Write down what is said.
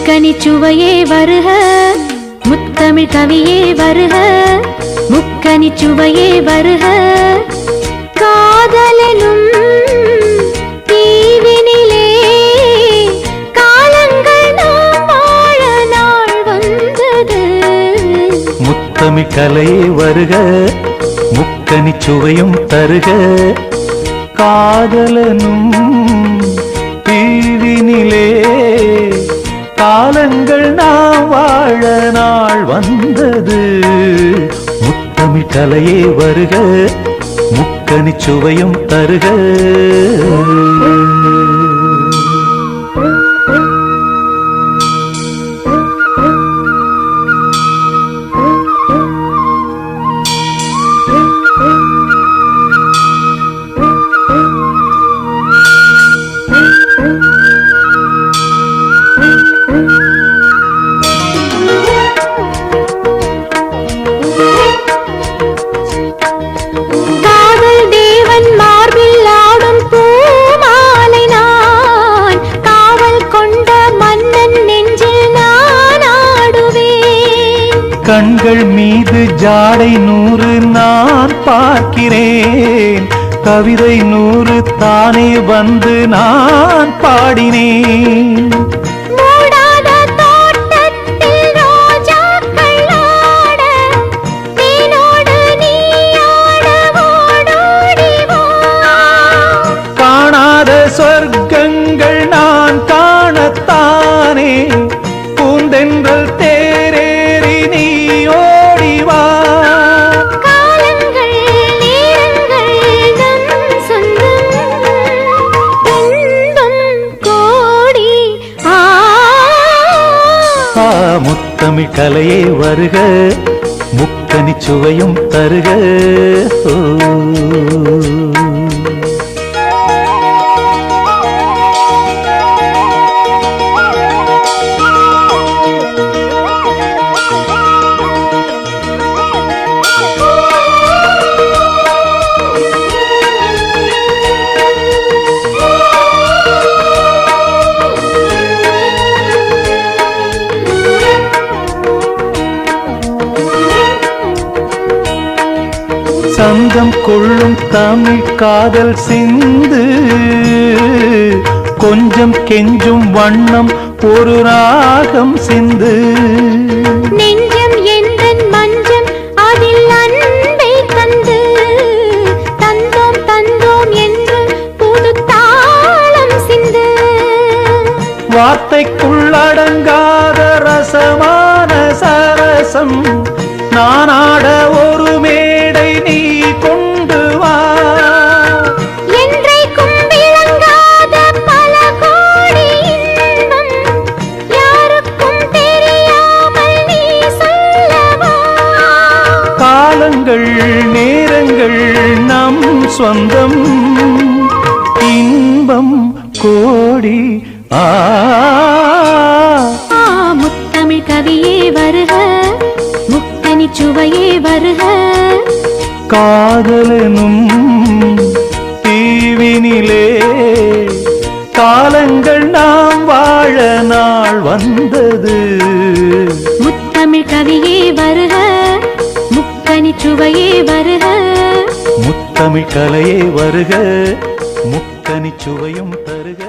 முக்கனி சுவையே வருக, முத்தமிழ் கவியே வருக, முக்கனி சுவையே வருக. காதலெனும் தீவினிலே காலங்கள் நாம் வாழ நாள் வந்தது. முத்தமிழ் கலையே வருக, முக்கனி சுவையும் தருக. காதலனும் தீவினிலே காலங்கள் நாம் வாழ நாள் வந்தது. முத்தமிழ் கலையே வருக, முக்கனி சுவையும் தருக. கண்கள் மீது ஜாடை 100 நான் பார்க்கிறேன், கவிதை 100 தானே வந்து நான் பாடினேன். காணாத சொர்க்கங்கள் நான் காணத்தானே பூந்தென்றல் தேரேறி நீ ஓடிவா. காலங்கள் நேரங்கள் நம் சொந்தம், இன்பம் கோடி. முத்தமிழ் கலையே வருக, முக்கனி சுவையும் தருக. சங்கம் கொள்ளும் தமிழ் காதல் சிந்து, கொஞ்சம் கெஞ்சும் வண்ணம் ஒரு ராகம் சிந்து. நெஞ்சம் என்றன் மஞ்சம் அதில் அன்பை தந்து, தந்தோம் தந்தோம் என்று புது தாளம் சிந்து. வார்த்தைக்குள்ளடங்காத ரசமான சரசம் நானாட ஒரு மேடை நீ கொண்டு வா. என்றைக்கும் விளங்காத பல கோடி இன்பம் யாருக்கும் தெரியாமல் நீ சொல்லவா. காலங்கள் நேரங்கள் நம் சொந்தம், இன்பம் கோடி. முத்தமிழ் கவியே வருக, முக்கனி சுவையே வருக. காதலனும் தீவினிலே காலங்கள் நாம் வாழ நாள் வந்தது. முத்தமிழ் கவியே வருக, முக்கனி சுவையே வருக. முத்தமிழ் கலையே வருக, முக்கனி சுவையும் தருக.